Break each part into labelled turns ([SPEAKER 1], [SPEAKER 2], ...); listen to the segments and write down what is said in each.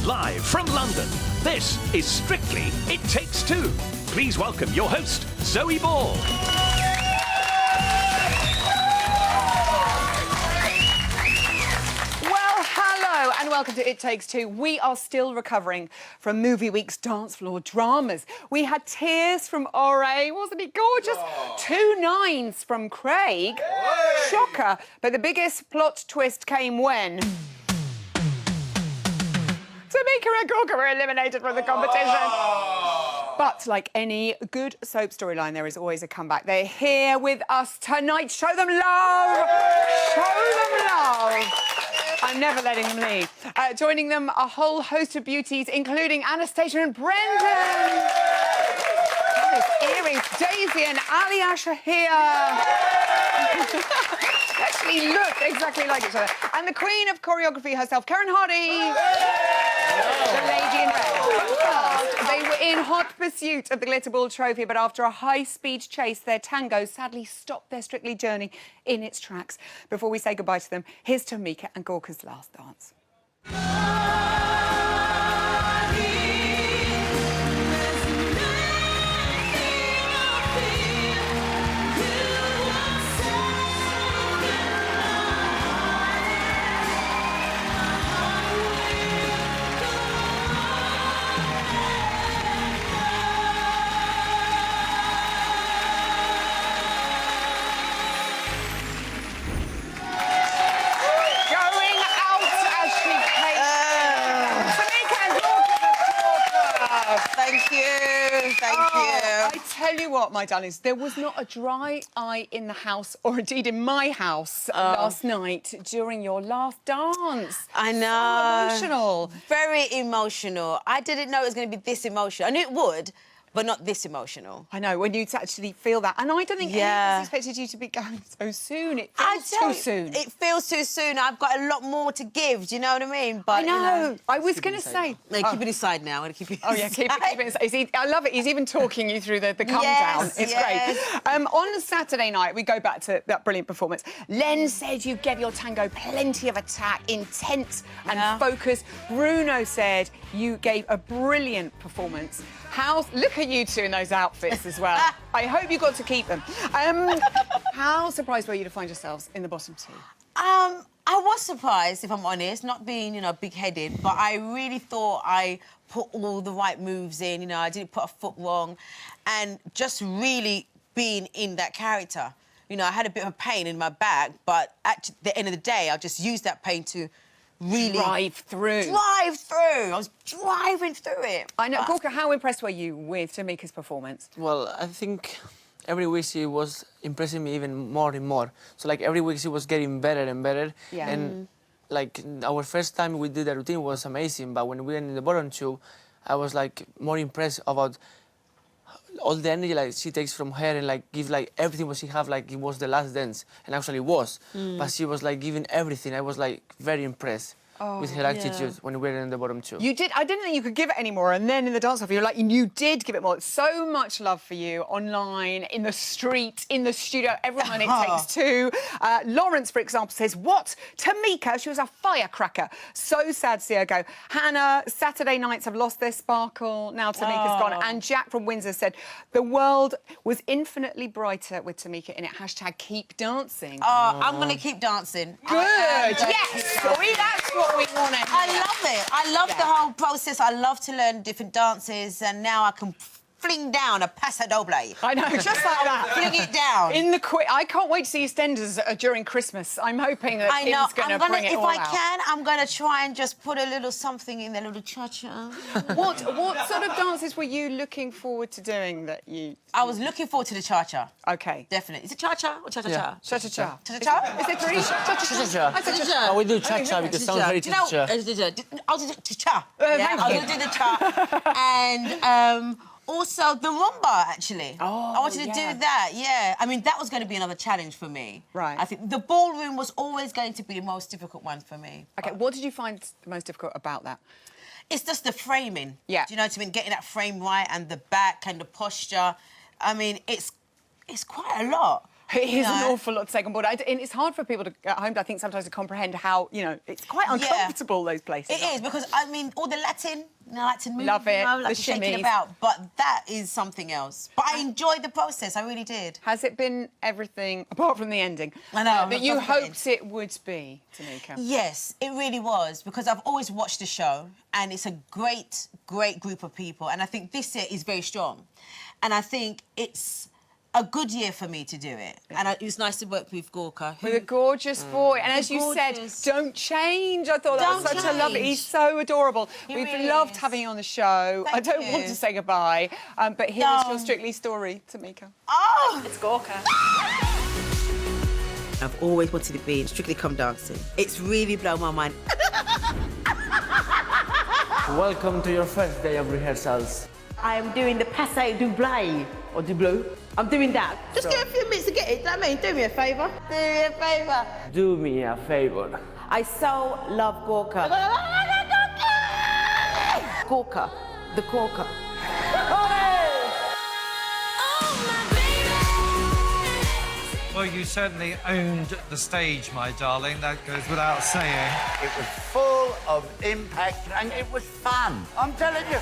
[SPEAKER 1] Live from London, this is Strictly It Takes Two. Please welcome your host, Zoe Ball.
[SPEAKER 2] Well, hello and welcome to It Takes Two. We are still recovering from Movie Week's dance floor dramas. We had tears from Ore, wasn't he gorgeous? Oh. 2 9s from Craig. Hey. Shocker. But the biggest plot twist came when... Tamika and Gorka were eliminated from the competition. Oh. But like any good soap storyline, there is always a comeback. They're here with us tonight. Show them love! Show them love! I'm never letting them leave. Joining them, a whole host of beauties, including Anastasia and Brendan. Earrings, Daisy and Ali Ash are here. Actually look exactly like each other. And the queen of choreography herself, Karen Hardy. The lady in red. But first, they were in hot pursuit of the Glitter Ball trophy, but after a high-speed chase, their tango sadly stopped their Strictly journey in its tracks. Before we say goodbye to them, here's Tamika and Gorka's last dance. Thank you. I tell you what, my darlings, there was not a dry eye in the house, or indeed in my house, last night during your last dance.
[SPEAKER 3] I know.
[SPEAKER 2] So emotional.
[SPEAKER 3] Very emotional. I didn't know it was going to be this emotional. I knew it would, but not this emotional.
[SPEAKER 2] I know, when you actually feel that. And I don't think anyone else expected you to be going so soon. It feels too soon.
[SPEAKER 3] It feels too soon. I've got a lot more to give, do you know what I mean? But,
[SPEAKER 2] I know.
[SPEAKER 3] You know,
[SPEAKER 2] I was going to say...
[SPEAKER 3] No, keep it inside now. I'm going to keep it inside.
[SPEAKER 2] Oh, yeah, keep it inside. I love it. He's even talking you through the calm down. It's great. On Saturday night, we go back to that brilliant performance. Len said you gave your tango plenty of attack, intent and focus. Bruno said you gave a brilliant performance. Look at you two in those outfits as well. I hope you got to keep them. How surprised were you to find yourselves in the bottom two?
[SPEAKER 3] I was surprised, if I'm honest, not being, you know, big-headed, but I really thought I put all the right moves in, you know, I didn't put a foot wrong, and just really being in that character. You know, I had a bit of pain in my back, but at the end of the day, I just used that pain to really...
[SPEAKER 2] Drive through.
[SPEAKER 3] I was driving through it.
[SPEAKER 2] I know. Gorka, how impressed were you with Tamika's performance?
[SPEAKER 4] Well, I think every week she was impressing me even more and more. So, like, every week she was getting better and better. Yeah. And, like, our first time we did the routine was amazing, but when we were in the bottom two, I was, like, more impressed about all the energy, like, she takes from her and, like, give, like, everything what she have, like, it was the last dance. And actually it was. But she was, like, giving everything. I was, like, very impressed. With her attitude when we were in the bottom two.
[SPEAKER 2] You did. I didn't think you could give it any more, and then in the dance-off, you're like, you did give it more. So much love for you online, in the street, in the studio. Everyone It Takes Two. Lawrence, for example, says, "What? Tamika? She was a firecracker. So sad to see her go." Hannah, Saturday nights have lost their sparkle. Now Tamika's gone. And Jack from Windsor said, "The world was infinitely brighter with Tamika in it. Hashtag keep dancing."
[SPEAKER 3] I'm going to keep dancing.
[SPEAKER 2] Good. Yes. That's what we want to hear.
[SPEAKER 3] I love it. I love the whole process. I love to learn different dances, and now I can fling down a paso doble.
[SPEAKER 2] I know, just like that.
[SPEAKER 3] Fling it down.
[SPEAKER 2] In the I can't wait to see EastEnders during Christmas. I'm hoping that
[SPEAKER 3] I know.
[SPEAKER 2] Kim's going to bring it
[SPEAKER 3] if
[SPEAKER 2] all
[SPEAKER 3] I
[SPEAKER 2] out.
[SPEAKER 3] can, I'm going to try and just put a little something in there, a little cha-cha.
[SPEAKER 2] What sort of dances were you looking forward to doing that you...
[SPEAKER 3] I was looking forward to the cha-cha.
[SPEAKER 2] OK.
[SPEAKER 3] Definitely. Is it cha-cha or cha-cha-cha?
[SPEAKER 2] Cha-cha-cha.
[SPEAKER 3] Cha-cha-cha?
[SPEAKER 2] Is it three?
[SPEAKER 4] Cha-cha-cha.
[SPEAKER 3] Cha-cha-cha.
[SPEAKER 4] Oh, we do cha-cha because it sounds very cha-cha.
[SPEAKER 3] I'll do the cha.
[SPEAKER 2] Thank
[SPEAKER 3] I'll
[SPEAKER 2] you.
[SPEAKER 3] do the cha. And also the rumba, actually.
[SPEAKER 2] Oh,
[SPEAKER 3] I wanted to
[SPEAKER 2] yeah.
[SPEAKER 3] do that, yeah. I mean, that was going to be another challenge for me.
[SPEAKER 2] Right.
[SPEAKER 3] I think the ballroom was always going to be the most difficult one for me.
[SPEAKER 2] OK, what did you find the most difficult about that?
[SPEAKER 3] It's just the framing.
[SPEAKER 2] Yeah.
[SPEAKER 3] Do you know what I mean? Getting that frame right and the back and the posture. I mean, it's quite a lot.
[SPEAKER 2] It is an
[SPEAKER 3] know?
[SPEAKER 2] awful lot to take on board. And it's hard for people at home, I think, sometimes to comprehend how, you know, it's quite uncomfortable, those places.
[SPEAKER 3] It is, because, I mean, all the Latin moves,
[SPEAKER 2] Love it,
[SPEAKER 3] you know, like
[SPEAKER 2] the
[SPEAKER 3] shaking
[SPEAKER 2] shimmies.
[SPEAKER 3] about, but that is something else. But I enjoyed the process, I really did.
[SPEAKER 2] Has it been everything, apart from the ending,
[SPEAKER 3] I know,
[SPEAKER 2] that you
[SPEAKER 3] apart from the
[SPEAKER 2] hoped it would be, Tamika?
[SPEAKER 3] Yes, it really was, because I've always watched the show, and it's a great, great group of people, and I think this year is very strong. And I think it's a good year for me to do it. And it was nice to work with Gorka.
[SPEAKER 2] With a gorgeous boy. And as you
[SPEAKER 3] Gorgeous.
[SPEAKER 2] said, don't change. I thought that was
[SPEAKER 3] Don't
[SPEAKER 2] such a lovely...
[SPEAKER 3] change.
[SPEAKER 2] He's so adorable.
[SPEAKER 3] He
[SPEAKER 2] We've
[SPEAKER 3] really
[SPEAKER 2] loved
[SPEAKER 3] is.
[SPEAKER 2] having you on the show.
[SPEAKER 3] Thank
[SPEAKER 2] I don't want
[SPEAKER 3] you.
[SPEAKER 2] to say goodbye, but here is your
[SPEAKER 3] No.
[SPEAKER 2] Strictly story, Tamika.
[SPEAKER 3] Oh!
[SPEAKER 2] It's Gorka.
[SPEAKER 3] I've always wanted to be in Strictly Come Dancing. It's really blown my mind.
[SPEAKER 4] Welcome to your first day of rehearsals.
[SPEAKER 5] I am doing the passe double or double. I'm doing that. Just get a few minutes to get it. Do you know what I mean? Do me a favour. Do me a favour.
[SPEAKER 4] Do me a favor.
[SPEAKER 5] I so love Gorka. Gorka, the Gorka.
[SPEAKER 6] Well, you certainly owned the stage, my darling. That goes without saying.
[SPEAKER 7] It was full of impact and it was fun. I'm telling you.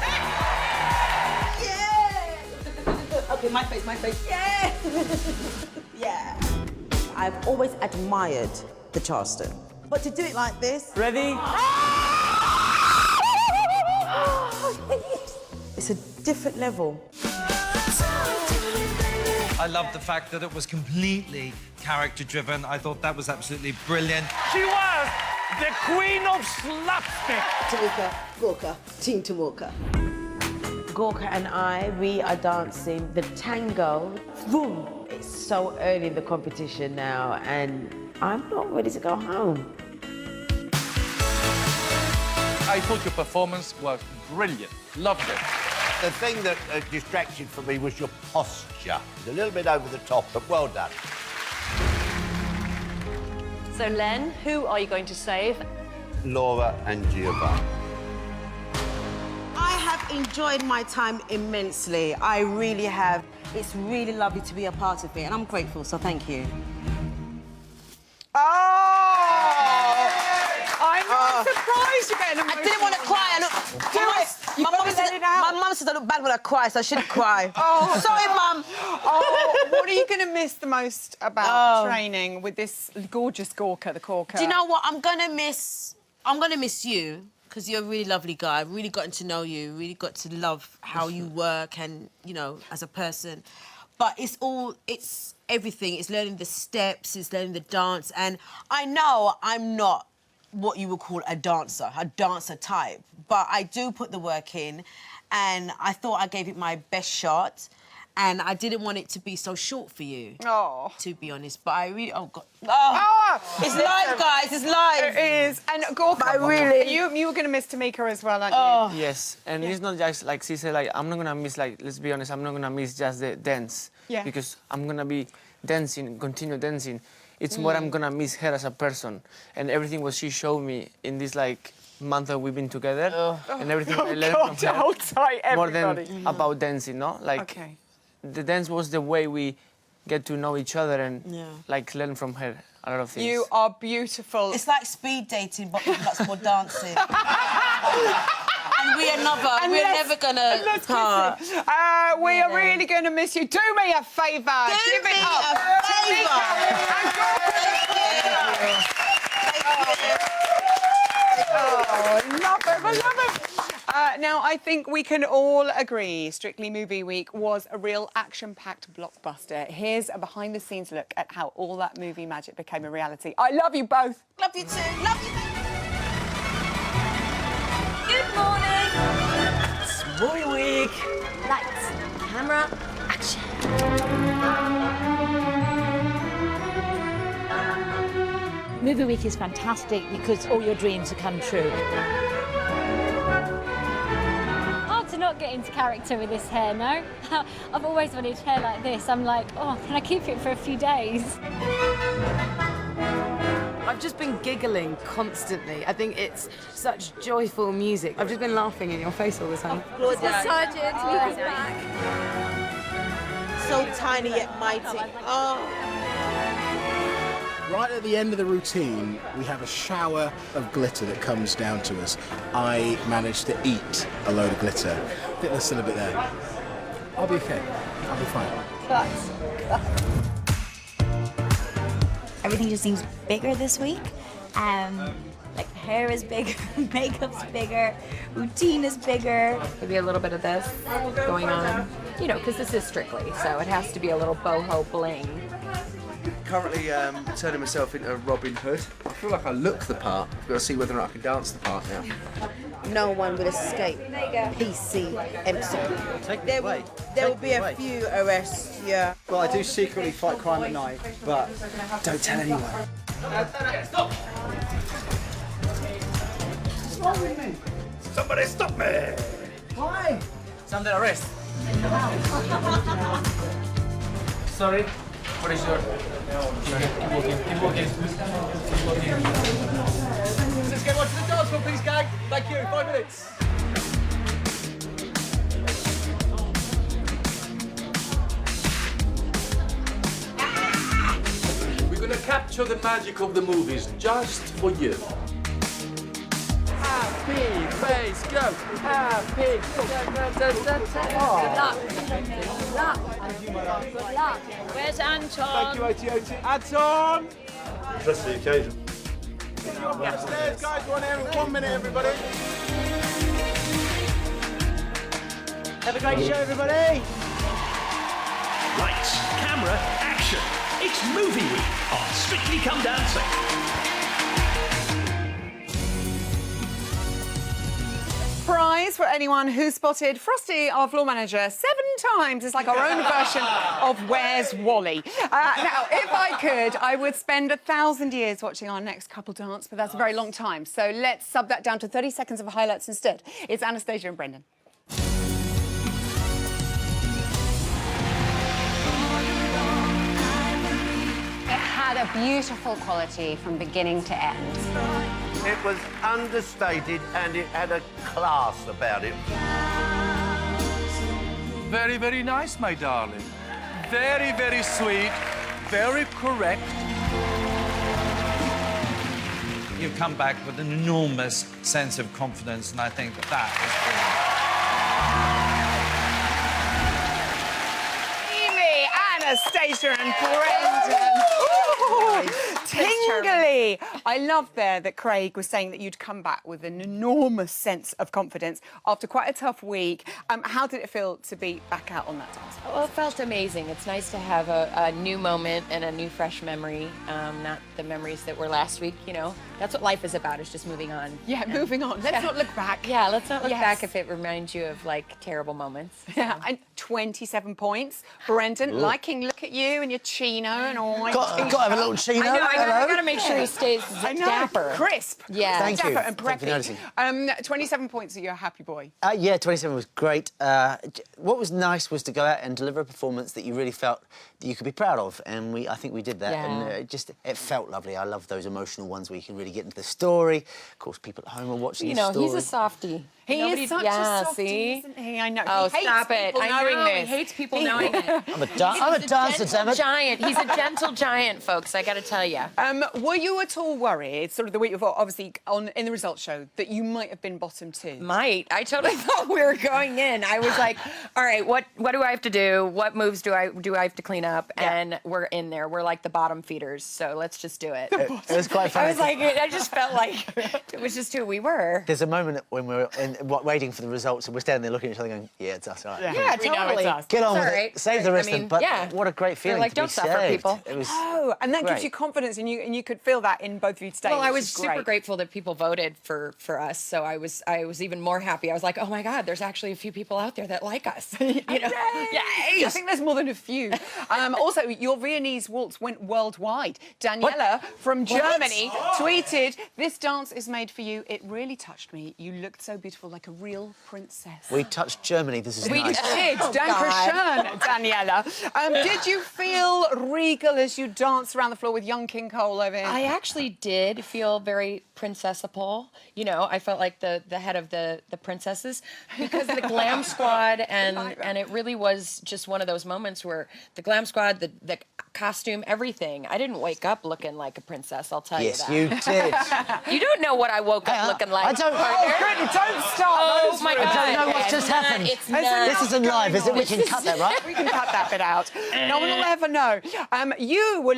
[SPEAKER 5] Okay, my face. Yeah. Yeah. I've always admired the Charleston. But to do it like this...
[SPEAKER 4] Ready?
[SPEAKER 5] It's a different level.
[SPEAKER 6] I love the fact that it was completely character-driven. I thought that was absolutely brilliant.
[SPEAKER 1] She was the queen of slapstick.
[SPEAKER 5] Tamika, Gorka, Team Tamika. Gorka and I, we are dancing the tango. Boom! It's so early in the competition now, and I'm not ready to go home.
[SPEAKER 8] I thought your performance was brilliant. Loved it.
[SPEAKER 7] The thing that distracted for me was your posture. It was a little bit over the top, but well done.
[SPEAKER 9] So, Len, who are you going to save?
[SPEAKER 7] Laura and Giovanni.
[SPEAKER 3] I have enjoyed my time immensely. I really have. It's really lovely to be a part of it, and I'm grateful, so thank you.
[SPEAKER 2] Oh! I'm not surprised you're getting emotional.
[SPEAKER 3] I didn't want to cry. My mum said I look bad when I cry, so I shouldn't cry.
[SPEAKER 2] Oh.
[SPEAKER 3] Sorry, Mum.
[SPEAKER 2] Oh, what are you going to miss the most about training with this gorgeous Gorka, the Corker?
[SPEAKER 3] Do you know what? I'm gonna miss you, because you're a really lovely guy. I've really gotten to know you, really got to love how you work and, you know, as a person. But it's everything. It's learning the steps, it's learning the dance. And I know I'm not what you would call a dancer type, but I do put the work in, and I thought I gave it my best shot, and I didn't want it to be so short for you, to be honest, but I really, oh, God. Oh, it's live, guys, it's live.
[SPEAKER 2] It is. And Gorka,
[SPEAKER 3] I really...
[SPEAKER 2] you were going to miss Tamika as well, aren't you?
[SPEAKER 4] Yes, and it's not just like she said, like, I'm not gonna miss, like, let's be honest, I'm not gonna miss just the dance.
[SPEAKER 2] Yeah.
[SPEAKER 4] Because I'm gonna be dancing, continue dancing. It's more I'm gonna miss her as a person. And everything what she showed me in this, like, month that we've been together, and everything I learned from her.
[SPEAKER 2] Hold tight, everybody.
[SPEAKER 4] More than about dancing, no? Like,
[SPEAKER 2] Okay.
[SPEAKER 4] the dance was the way we get to know each other and, like, learn from her a lot of things.
[SPEAKER 2] You are beautiful.
[SPEAKER 3] It's like speed dating, but with lots more dancing. And we're never gonna part.
[SPEAKER 2] We are really going to miss you. Do me a favour. Give
[SPEAKER 3] me
[SPEAKER 2] it up.
[SPEAKER 3] a favour.
[SPEAKER 2] Oh, love it. I love it. Now, I think we can all agree Strictly Movie Week was a real action-packed blockbuster. Here's a behind-the-scenes look at how all that movie magic became a reality. I love you both.
[SPEAKER 3] Love you too. Love you.
[SPEAKER 9] Good morning.
[SPEAKER 10] Movie week.
[SPEAKER 9] Lights, camera, action.
[SPEAKER 11] Movie week is fantastic because all your dreams have come true.
[SPEAKER 12] Hard to not get into character with this hair, no? I've always wanted hair like this. I'm like, oh, can I keep it for a few days?
[SPEAKER 5] I've just been giggling constantly. I think it's such joyful music. I've just been laughing in your face all the time.
[SPEAKER 12] Sergeant, Luke is back.
[SPEAKER 3] So tiny yet mighty. Oh.
[SPEAKER 10] Right at the end of the routine, we have a shower of glitter that comes down to us. I managed to eat a load of glitter. I think there's still a bit there. I'll be okay. I'll be fine.
[SPEAKER 13] Everything just seems bigger this week. Like hair is bigger, makeup's bigger, routine is bigger.
[SPEAKER 14] Maybe a little bit of this going on, you know, because this is Strictly, so it has to be a little boho bling.
[SPEAKER 15] Currently turning myself into Robin Hood. I feel like I look the part. I've got to see whether or not I can dance the part now.
[SPEAKER 3] No one will escape.
[SPEAKER 13] There you go.
[SPEAKER 3] PC episode.
[SPEAKER 10] Take
[SPEAKER 3] There will be a few arrests, yeah.
[SPEAKER 10] Well, I do secretly fight crime at night, but don't tell anyone.
[SPEAKER 1] Stop!
[SPEAKER 10] What's wrong with me?
[SPEAKER 1] Somebody stop me!
[SPEAKER 10] Why?
[SPEAKER 4] It's under arrest. Sorry. What is your... Keep walking.
[SPEAKER 10] Let's get one to the dance floor, please, gang. Thank you. 5 minutes.
[SPEAKER 16] We're gonna capture the magic of the movies just for you.
[SPEAKER 4] Happy face, go! Happy!
[SPEAKER 12] Good luck. Where's Anton?
[SPEAKER 10] Thank you, OT. Anton!
[SPEAKER 16] Just the occasion.
[SPEAKER 10] Upstairs, guys. We're on air in 1 minute, everybody. Have a great show, everybody.
[SPEAKER 1] Lights, camera, action. It's Movie Week on Strictly Come Dancing.
[SPEAKER 2] Prize for anyone who spotted Frosty, our floor manager, 7 times. It's like our own version of Where's Wally? Now, if I could, I would spend 1,000 years watching our next couple dance, but that's a very long time. So let's sub that down to 30 seconds of highlights instead. It's Anastasia and Brendan.
[SPEAKER 17] It had a beautiful quality from beginning to end.
[SPEAKER 7] It was understated and it had a class about it.
[SPEAKER 8] Very, very nice, my darling. Very, very sweet. Very correct. You've come back with an enormous sense of confidence, and I think that is brilliant.
[SPEAKER 2] Amy, Anastasia and Brendan. Ooh, tingly. I love there that Craig was saying that you'd come back with an enormous sense of confidence after quite a tough week. How did it feel to be back out on that dance floor?
[SPEAKER 14] Well, it felt amazing. It's nice to have a new moment and a new fresh memory, not the memories that were last week, you know. That's what life is about, is just moving on.
[SPEAKER 2] Yeah, moving on. Let's not look back.
[SPEAKER 14] Yeah, let's not look back if it reminds you of, like, terrible moments.
[SPEAKER 2] Yeah, and 27 points. Brendan, liking look at you and your chino and all.
[SPEAKER 10] Got to have a little chino.
[SPEAKER 14] I got to make sure he stays dapper.
[SPEAKER 2] Crisp.
[SPEAKER 14] Yeah.
[SPEAKER 10] Thank you.
[SPEAKER 2] Dapper and
[SPEAKER 10] Thank you for noticing.
[SPEAKER 2] preppy. 27 points, so you're a happy boy.
[SPEAKER 18] Yeah, 27 was great. What was nice was to go out and deliver a performance that you really felt that you could be proud of, and I think we did that.
[SPEAKER 14] Yeah.
[SPEAKER 18] And it felt lovely. I love those emotional ones where you can really get into the story. Of course, people at home are watching the story.
[SPEAKER 14] He's a softie.
[SPEAKER 2] He is such a softie,
[SPEAKER 14] see?
[SPEAKER 2] isn't he? I know.
[SPEAKER 14] Oh,
[SPEAKER 2] he hates
[SPEAKER 14] stop it.
[SPEAKER 2] people knowing
[SPEAKER 14] I know.
[SPEAKER 2] this.
[SPEAKER 14] He hates people knowing it.
[SPEAKER 18] I'm a dancer, Emma.
[SPEAKER 14] Giant. He's a gentle giant, folks, I got to tell you.
[SPEAKER 2] Were you at all worried, sort of the week before, obviously, in the results show, that you might have been bottom 2?
[SPEAKER 14] Might. I totally thought we were going in. I was like, all right, what do I have to do? What moves do I have to clean up?
[SPEAKER 2] Yeah.
[SPEAKER 14] And we're in there. We're like the bottom feeders, so let's just do it.
[SPEAKER 18] It was quite funny.
[SPEAKER 14] I was like, I just felt like it was just who we were.
[SPEAKER 18] There's a moment when we're waiting for the results, and we're standing there looking at each other going, yeah, it's us, all right.
[SPEAKER 14] Yeah,
[SPEAKER 2] We know
[SPEAKER 14] totally.
[SPEAKER 2] it's us.
[SPEAKER 18] Get on
[SPEAKER 14] It's
[SPEAKER 18] with
[SPEAKER 14] all
[SPEAKER 18] it.
[SPEAKER 14] right.
[SPEAKER 18] Save the rest of them. But
[SPEAKER 14] yeah.
[SPEAKER 18] what a great feeling
[SPEAKER 14] They're like,
[SPEAKER 18] to
[SPEAKER 14] don't
[SPEAKER 18] be
[SPEAKER 14] suffer,
[SPEAKER 18] saved.
[SPEAKER 14] people.
[SPEAKER 18] It was
[SPEAKER 2] Oh, and that gives
[SPEAKER 18] great.
[SPEAKER 2] you confidence, and you could feel that in both of you today.
[SPEAKER 14] Well, I
[SPEAKER 2] which
[SPEAKER 14] was
[SPEAKER 2] is
[SPEAKER 14] super
[SPEAKER 2] great.
[SPEAKER 14] grateful that people voted for us, so I was even more happy. I was like, oh my God, there's actually a few people out there that like us. You know?
[SPEAKER 2] Yay! I think there's more than a few. Also, your Viennese waltz went worldwide. Daniela from Germany tweeted, "This dance is made for you. It really touched me. You looked so beautiful, like a real princess."
[SPEAKER 18] We touched Germany. This is
[SPEAKER 2] We
[SPEAKER 18] nice.
[SPEAKER 2] did. Dankeschön, Daniela. Did you feel regal as you danced around the floor with young King Cole over here?
[SPEAKER 14] I actually did feel very princessable. You know, I felt like the head of the princesses because the glam squad and it really was just one of those moments where the glam squad, the costume, everything. I didn't wake up looking like a princess, I'll tell
[SPEAKER 18] Yes,
[SPEAKER 14] you that.
[SPEAKER 18] you did.
[SPEAKER 14] You don't know what I woke up looking like.
[SPEAKER 18] I don't.
[SPEAKER 2] Oh, Brittany, don't start.
[SPEAKER 14] Oh my God.
[SPEAKER 18] I don't know what's just happened. This isn't live, is it? We can cut that, right?
[SPEAKER 2] We can cut that bit out. No one will ever know. You were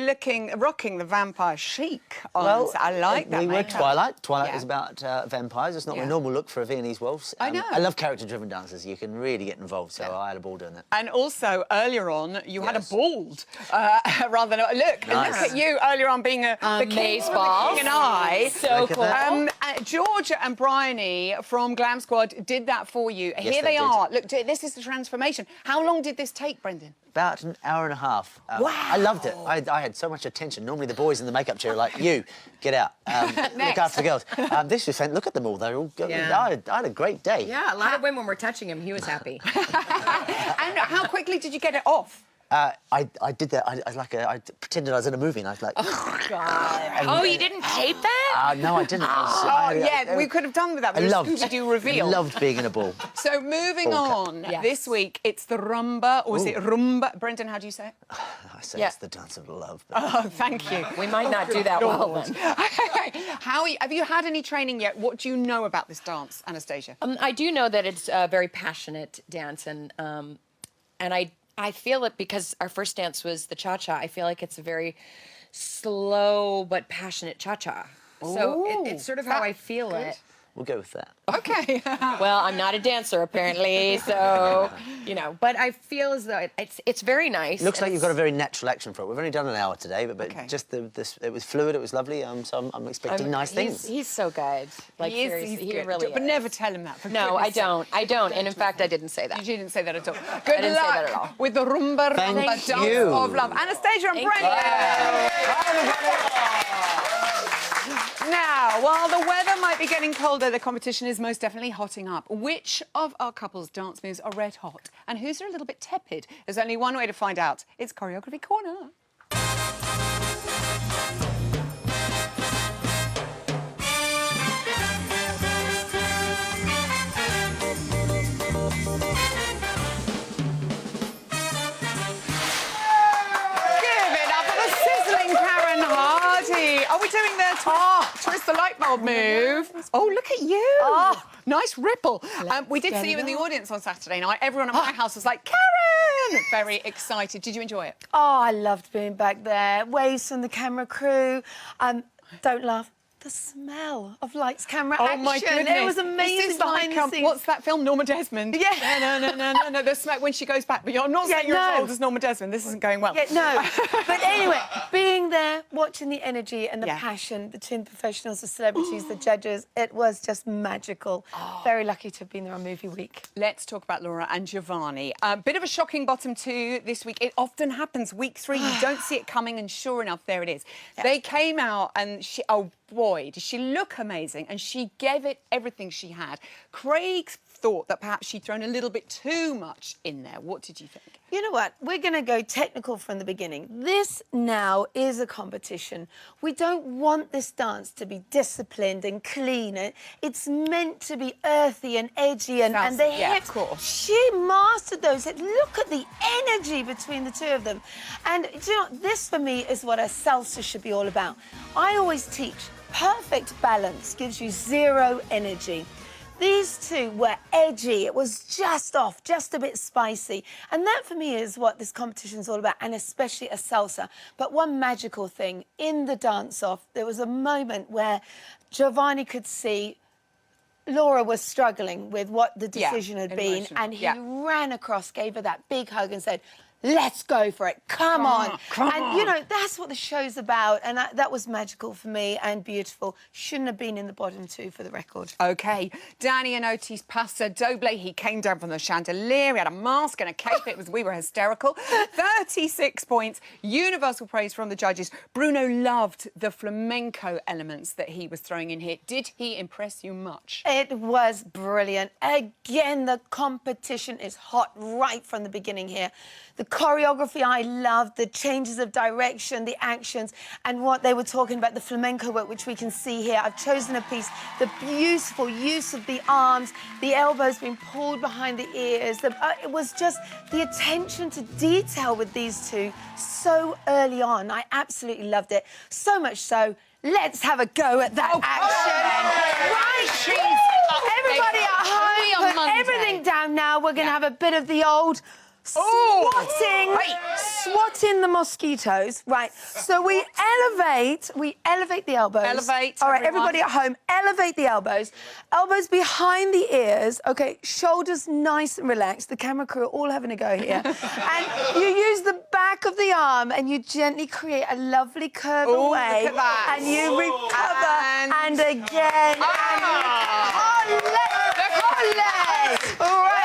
[SPEAKER 2] rocking the vampire chic on.
[SPEAKER 18] Well,
[SPEAKER 2] I like that.
[SPEAKER 18] We were
[SPEAKER 2] makeup.
[SPEAKER 18] Twilight. Twilight
[SPEAKER 2] Yeah.
[SPEAKER 18] is about vampires. It's not my normal look for a Viennese waltz.
[SPEAKER 2] I know.
[SPEAKER 18] I love character-driven dances. You can really get involved, so I had a ball doing that.
[SPEAKER 2] And also, earlier on, you had a bald, rather than look
[SPEAKER 18] Nice.
[SPEAKER 2] at you earlier on being the king,
[SPEAKER 14] maze
[SPEAKER 2] the
[SPEAKER 14] ball.
[SPEAKER 2] king and I.
[SPEAKER 14] So
[SPEAKER 18] Look at
[SPEAKER 14] cool.
[SPEAKER 18] that.
[SPEAKER 2] Georgia and Bryony from Glam Squad did that for you.
[SPEAKER 18] Yes,
[SPEAKER 2] Here
[SPEAKER 18] they
[SPEAKER 2] they
[SPEAKER 18] did.
[SPEAKER 2] are. Look, this is the transformation. How long did this take, Brendan?
[SPEAKER 18] About an hour and a half.
[SPEAKER 2] Wow.
[SPEAKER 18] I loved it. I had so much attention. Normally the boys in the makeup chair are like, you, get out. Look after the girls. This was fantastic. Look at them all. They're all good.
[SPEAKER 14] Yeah.
[SPEAKER 18] I had a great day.
[SPEAKER 14] Yeah, a lot of women were touching him. He was happy.
[SPEAKER 2] And how quickly did you get it off?
[SPEAKER 18] I did that. I pretended I was in a movie, and I was like,
[SPEAKER 14] Oh, you didn't tape that?
[SPEAKER 18] no, I didn't.
[SPEAKER 2] We could have done with that.
[SPEAKER 18] I
[SPEAKER 2] With a
[SPEAKER 18] loved
[SPEAKER 2] Scooby-Doo reveal.
[SPEAKER 18] I loved being in a ball.
[SPEAKER 2] So moving
[SPEAKER 18] Ball
[SPEAKER 2] on,
[SPEAKER 14] Yes.
[SPEAKER 2] this week it's the rumba, or is it rumba? Brendan, how do you say it?
[SPEAKER 18] I say
[SPEAKER 14] Yeah.
[SPEAKER 18] it's the dance of love. But
[SPEAKER 2] Oh, thank you.
[SPEAKER 14] We might not do that well then.
[SPEAKER 2] Have you had any training yet? What do you know about this dance, Anastasia?
[SPEAKER 14] I do know that it's a very passionate dance, and I feel it because our first dance was the cha-cha. I feel like it's a very slow but passionate cha-cha. So it's sort of how I feel it.
[SPEAKER 18] we'll go with that.
[SPEAKER 2] Okay.
[SPEAKER 14] Well, I'm not a dancer apparently, so you know. But I feel as though it's very nice.
[SPEAKER 18] Looks like you've got a very natural action for it. We've only done an hour today, but just it was fluid. It was lovely. So I'm expecting nice things.
[SPEAKER 14] He's so good. Like
[SPEAKER 2] He is,
[SPEAKER 14] seriously,
[SPEAKER 2] he's
[SPEAKER 14] he
[SPEAKER 2] good.
[SPEAKER 14] really
[SPEAKER 2] But
[SPEAKER 14] is.
[SPEAKER 2] never tell him that. For
[SPEAKER 14] No, I
[SPEAKER 2] goodness sake.
[SPEAKER 14] don't. I don't. And in fact, I didn't say that.
[SPEAKER 2] You didn't say that at all. Good
[SPEAKER 14] didn't
[SPEAKER 2] luck
[SPEAKER 14] say that at all.
[SPEAKER 2] with the rumba
[SPEAKER 18] Thank
[SPEAKER 2] dance
[SPEAKER 18] you.
[SPEAKER 2] of love. Anastasia and
[SPEAKER 14] Thank
[SPEAKER 2] Brendan. Now, while the weather might be getting colder, the competition is most definitely hotting up. Which of our couples' dance moves are red hot? And whose are a little bit tepid? There's only one way to find out. It's Choreography Corner. Give it up for the sizzling Karen Hardy. Are we doing the twist the light bulb move? Oh, look at you. Nice ripple. We did see you in the audience on Saturday night. Everyone at my house was like, Karen! Very excited. Did you enjoy it?
[SPEAKER 19] Oh, I loved being back there. Waves from the camera crew. Don't laugh. The smell of lights, camera,
[SPEAKER 2] Oh
[SPEAKER 19] action.
[SPEAKER 2] my goodness!
[SPEAKER 19] It was amazing
[SPEAKER 2] This is
[SPEAKER 19] behind
[SPEAKER 2] like,
[SPEAKER 19] the scenes.
[SPEAKER 2] what's that film, Norma Desmond?
[SPEAKER 19] Yeah.
[SPEAKER 2] No. The smoke when she goes back. But you're not saying you're as old as Norma Desmond. This isn't going well.
[SPEAKER 19] Yeah, no. But anyway, being there, watching the energy and the passion between the professionals, the celebrities, the judges, it was just magical. Very lucky to have been there on movie week.
[SPEAKER 2] Let's talk about Laura and Giovanni. A bit of a shocking bottom two this week. It often happens. Week 3, you don't see it coming, and sure enough, there it is. Yeah. They came out and oh boy, did she look amazing, and she gave it everything she had. Craig thought that perhaps she'd thrown a little bit too much in there. What did you think?
[SPEAKER 19] You know what? We're going to go technical from the beginning. This now is a competition. We don't want this dance to be disciplined and clean. It's meant to be earthy and edgy and the hips.
[SPEAKER 2] Of course.
[SPEAKER 19] She mastered those hips. Look at the energy between the two of them. And do you know, this for me is what a salsa should be all about. I always teach perfect balance gives you 0 energy. These two were edgy. It was just off, just a bit spicy. And that, for me, is what this competition is all about, and especially a salsa. But one magical thing, in the dance-off, there was a moment where Giovanni could see Laura was struggling with what the decision had been,
[SPEAKER 2] emotional.
[SPEAKER 19] and he ran across, gave her that big hug and said, let's go for it, come on. And, you know, that's what the show's about, and that was magical for me and beautiful. Shouldn't have been in the bottom two for the record.
[SPEAKER 2] OK, Danny and Otis Pasta Doble, he came down from the chandelier, he had a mask and a cape, we were hysterical. 36 points, universal praise from the judges. Bruno loved the flamenco elements that he was throwing in here. Did he impress you much?
[SPEAKER 19] It was brilliant. Again, the competition is hot right from the beginning here. The choreography I loved, the changes of direction, the actions, and what they were talking about, the flamenco work, which we can see here. I've chosen a piece, the beautiful use of the arms, the elbows being pulled behind the ears. It was just the attention to detail with these two so early on. I absolutely loved it. So much so, let's have a go at that action. Right, everybody at home, put everything down now. We're going to have a bit of the old swatting the mosquitoes. Right, so we elevate the elbows.
[SPEAKER 2] Elevate,
[SPEAKER 19] all right,
[SPEAKER 2] everyone.
[SPEAKER 19] everybody at home, elevate the elbows. Elbows behind the ears. OK, shoulders nice and relaxed. The camera crew are all having a go here. And you use the back of the arm and you gently create a lovely curve away.
[SPEAKER 2] Look at that.
[SPEAKER 19] And you recover and again. All right.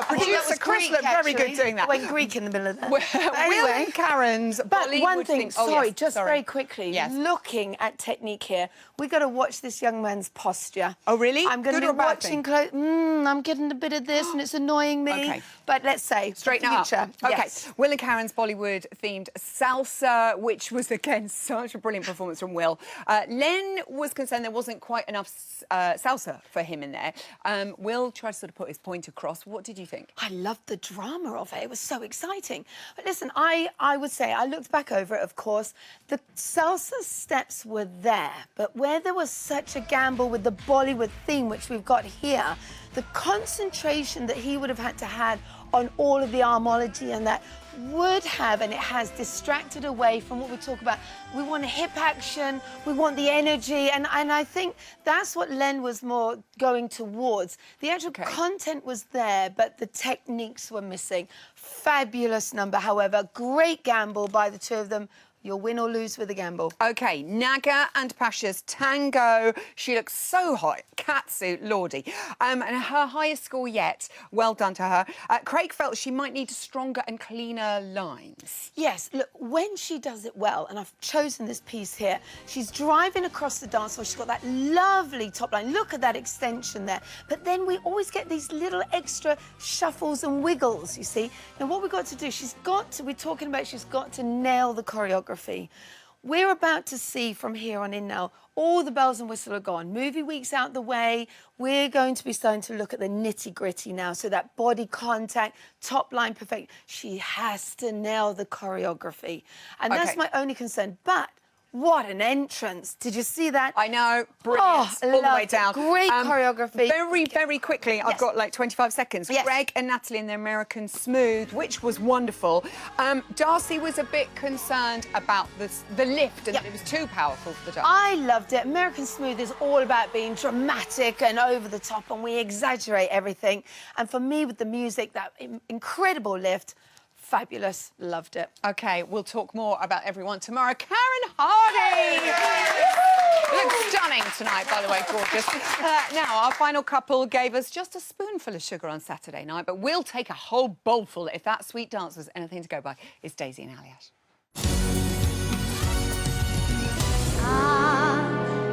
[SPEAKER 2] Producer Chris looked very good doing that.
[SPEAKER 19] Went Greek in the middle of that.
[SPEAKER 2] Will and Karen's
[SPEAKER 19] but one
[SPEAKER 2] Bollywood
[SPEAKER 19] thing, very quickly, looking at technique here, we got to watch this young man's posture.
[SPEAKER 2] Oh, really?
[SPEAKER 19] I'm going to be watching close. I'm getting a bit of this and it's annoying me.
[SPEAKER 2] Okay.
[SPEAKER 19] But let's say,
[SPEAKER 2] straighten up.
[SPEAKER 19] future.
[SPEAKER 2] OK,
[SPEAKER 19] Yes.
[SPEAKER 2] Will and Karen's Bollywood-themed salsa, which was, again, such a brilliant performance from Will. Len was concerned there wasn't quite enough salsa for him in there. Will tried to sort of put his point across. What did you think?
[SPEAKER 19] I loved the drama of it. It was so exciting. But listen, I would say, I looked back over it, of course. The salsa steps were there, but where there was such a gamble with the Bollywood theme, which we've got here, the concentration that he would have had to have on all of the armology and that would have, and it has, distracted away from what we talk about. We want a hip action, we want the energy, and I think that's what Len was more going towards. The actual content was there, but the techniques were missing. Fabulous number, however. Great gamble by the two of them. You'll win or lose with a gamble. OK, Naga and Pasha's tango. She looks so hot. Catsuit, lordy. And her highest score yet. Well done to her. Craig felt she might need stronger and cleaner lines. Yes, look, when she does it well, and I've chosen this piece here, she's driving across the dance floor. She's got that lovely top line. Look at that extension there. But then we always get these little extra shuffles and wiggles, you see. Now, what we've got to do, she's got to nail the choreography. We're about to see from here on in now, all the bells and whistles are gone. Movie week's out the way. We're going to be starting to look at the nitty-gritty now. So that body contact, top line perfect. She has to nail the choreography. And that's my only concern. But what an entrance. Did you see that?
[SPEAKER 2] I know. Brilliant. All the way down.
[SPEAKER 19] Great choreography.
[SPEAKER 2] Very, very quickly, I've got like 25 seconds.
[SPEAKER 19] Yes.
[SPEAKER 2] Greg and Natalie in the American Smooth, which was wonderful. Darcy was a bit concerned about the lift and that it was too powerful for the dance.
[SPEAKER 19] I loved it. American Smooth is all about being dramatic and over the top, and we exaggerate everything. And for me, with the music, that incredible lift, fabulous. Loved it.
[SPEAKER 2] OK, we'll talk more about everyone tomorrow. Karen Hardy! Looks stunning tonight, by the way, gorgeous. Now, our final couple gave us just a spoonful of sugar on Saturday night, but we'll take a whole bowlful if that sweet dance was anything to go by. It's Daisy and Aliash.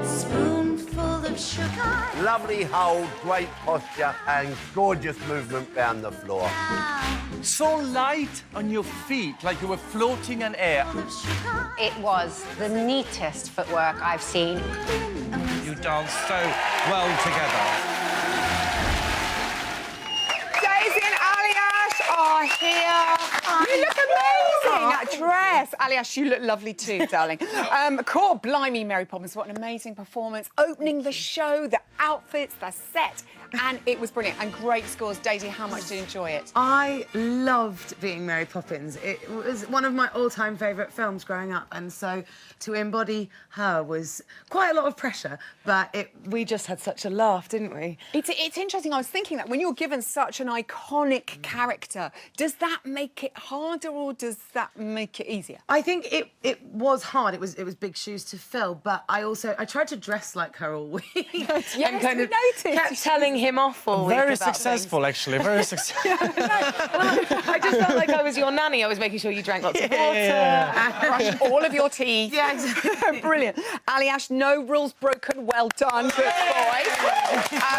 [SPEAKER 9] Spoonful of sugar.
[SPEAKER 7] Lovely hold, great posture and gorgeous movement down the floor.
[SPEAKER 8] So light on your feet, like you were floating in air.
[SPEAKER 17] It was the neatest footwork I've seen.
[SPEAKER 6] You danced so well together.
[SPEAKER 2] Daisy and Aliash are here. You look amazing. That dress. Aliash, you look lovely too, darling. Core blimey, Mary Poppins. What an amazing performance. Opening the show, the outfits, the set. And it was brilliant and great scores. Daisy, how much did you enjoy it?
[SPEAKER 5] I loved being Mary Poppins. It was one of my all-time favourite films growing up, and so to embody her was quite a lot of pressure, but we just had such a laugh, didn't we?
[SPEAKER 2] It's interesting. I was thinking that when you're given such an iconic character, does that make it harder or does that make it easier?
[SPEAKER 5] I think it was hard. It was big shoes to fill, but I tried to dress like her all week.
[SPEAKER 2] Yes,
[SPEAKER 5] and kind of
[SPEAKER 2] noticed.
[SPEAKER 5] kept telling him off all week.
[SPEAKER 20] Very
[SPEAKER 5] about
[SPEAKER 20] successful,
[SPEAKER 5] things.
[SPEAKER 20] actually. Very successful.
[SPEAKER 5] I just felt like I was your nanny. I was making sure you drank lots of water and
[SPEAKER 2] brushed all of your teeth.
[SPEAKER 5] Yeah, exactly.
[SPEAKER 2] Brilliant. Ali Ash, no rules broken. Well done, good boy.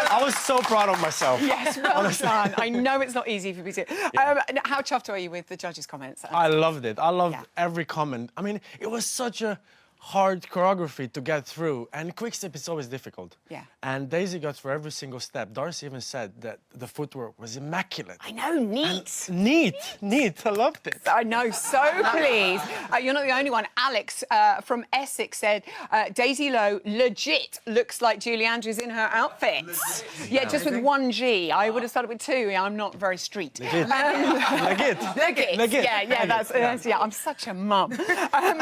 [SPEAKER 20] I was so proud of myself.
[SPEAKER 2] Yes, well done. I know it's not easy for you to. How chuffed are you with the judges' comments?
[SPEAKER 20] I loved it. I loved every comment. I mean, it was such a hard choreography to get through, and quick-step is always difficult.
[SPEAKER 2] Yeah.
[SPEAKER 20] And Daisy got through every single step. Darcy even said that the footwork was immaculate.
[SPEAKER 2] I know, neat.
[SPEAKER 20] Neat. I loved it.
[SPEAKER 2] I know, so pleased. You're not the only one. Alex from Essex said, Daisy Lowe legit looks like Julie Andrews in her outfits. Yeah, just with one G. I would have started with two. Yeah, I'm not very street.
[SPEAKER 20] Legit.
[SPEAKER 2] Legit. Yeah, that's I'm such a mum.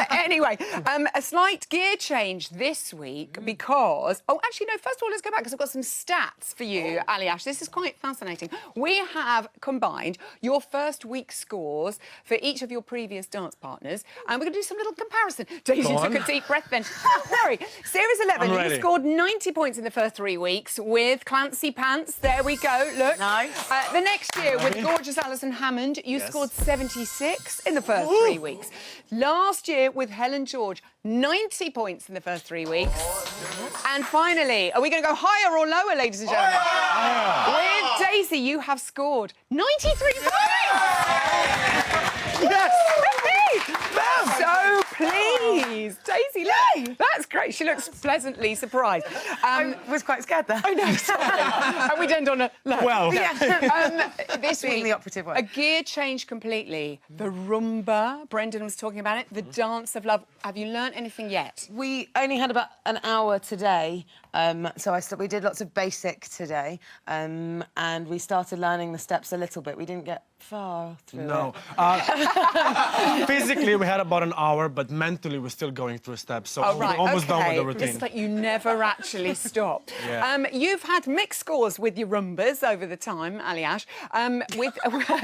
[SPEAKER 2] Anyway, a slight gear change this week because... Oh, actually, no, first of all, let's go back because I've got some stats for you, Ali Ash. This is quite fascinating. We have combined your first week scores for each of your previous dance partners, and we're going to do some little comparison. Daisy took a deep breath then. Don't worry. Series 11, you scored 90 points in the first 3 weeks with Clancy Pants. There we go, look.
[SPEAKER 5] Nice.
[SPEAKER 2] The next year, with gorgeous Alison Hammond, you scored 76 in the first 3 weeks. Last year, with Helen George, 90 points in the first 3 weeks. And finally, are we going to go higher or lower, ladies and gentlemen? With Daisy, you have scored 93 points!
[SPEAKER 20] Yes!
[SPEAKER 2] So pleased. Daisy, look, that's great. She looks pleasantly surprised.
[SPEAKER 5] I was quite scared there.
[SPEAKER 2] I know. And we'd end on a low.
[SPEAKER 20] Well.
[SPEAKER 2] This week,
[SPEAKER 5] the operative word.
[SPEAKER 2] a gear change completely. The rumba, Brendan was talking about it, the dance of love. Have you learnt anything yet?
[SPEAKER 5] We only had about an hour today, so we did lots of basic today, and we started learning the steps a little bit. We didn't get far through it.
[SPEAKER 20] Physically, we had about an hour, but mentally, we're still going through steps, so we're almost done with the routine.
[SPEAKER 2] It's like you never actually stop. You've had mixed scores with your rumbas over the time, Ali Ash.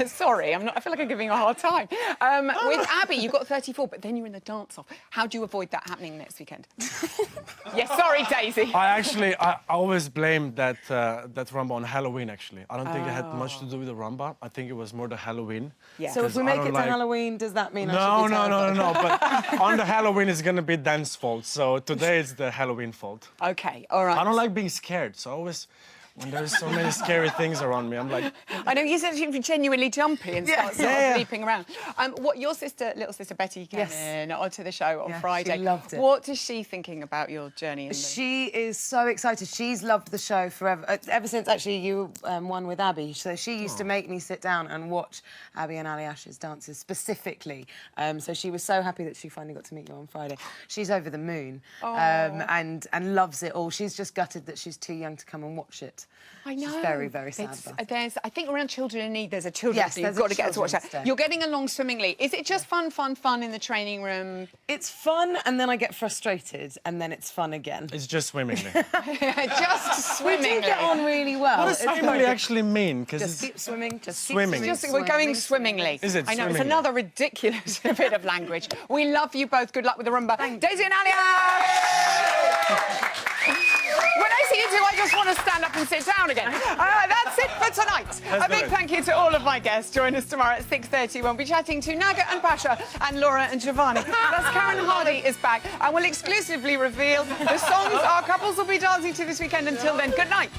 [SPEAKER 2] Sorry, I feel like I'm giving you a hard time. With Abby, you got 34, but then you're in the dance-off. How do you avoid that happening next weekend? Yes, sorry, Daisy.
[SPEAKER 20] I always blame that rumba on Halloween, actually. I don't think it had much to do with the rumba. I think it was more the Halloween.
[SPEAKER 5] Yeah. So if we make it to Halloween, does that mean I should be
[SPEAKER 20] No. But on the Halloween, it's going to be Dan's fault. So today it's the Halloween fault.
[SPEAKER 2] OK, all right.
[SPEAKER 20] I don't like being scared, so I always... When there's so many scary things around me, I'm like...
[SPEAKER 2] I know, you said you're genuinely jumpy and start sort of leaping around. Your little sister Betty came in onto the show on Friday.
[SPEAKER 5] She loved it.
[SPEAKER 2] What is she thinking about your journey?
[SPEAKER 5] She is so excited. She's loved the show forever, ever since, actually, you won with Abby. So she used to make me sit down and watch Abby and Ali Ash's dances specifically. So she was so happy that she finally got to meet you on Friday. She's over the moon and loves it all. She's just gutted that she's too young to come and watch it.
[SPEAKER 2] I know.
[SPEAKER 5] She's very, very sad about it.
[SPEAKER 2] I think around Children in Need, there's a children's day. You've got to get to watch that.
[SPEAKER 5] Day.
[SPEAKER 2] You're getting along swimmingly. Is it just fun in the training room?
[SPEAKER 5] It's fun, and then I get frustrated, and then it's fun again.
[SPEAKER 20] It's just swimmingly.
[SPEAKER 2] Just swimmingly.
[SPEAKER 5] We do get on really well.
[SPEAKER 20] What does swimmingly actually mean?
[SPEAKER 5] Just keep swimming.
[SPEAKER 2] We're going swimmingly.
[SPEAKER 20] Is it?
[SPEAKER 2] I know,
[SPEAKER 20] swimmingly?
[SPEAKER 2] it's another ridiculous bit of language. We love you both. Good luck with the rumba. Daisy and Ali Ash! When I see you two, I just want to stand up and sit down again. That's it for tonight. A big thank you to all of my guests. Join us tomorrow at 6:30. We'll be chatting to Naga and Pasha and Laura and Giovanni. Plus, Karen Hardy is back and will exclusively reveal the songs our couples will be dancing to this weekend. Until then, good night.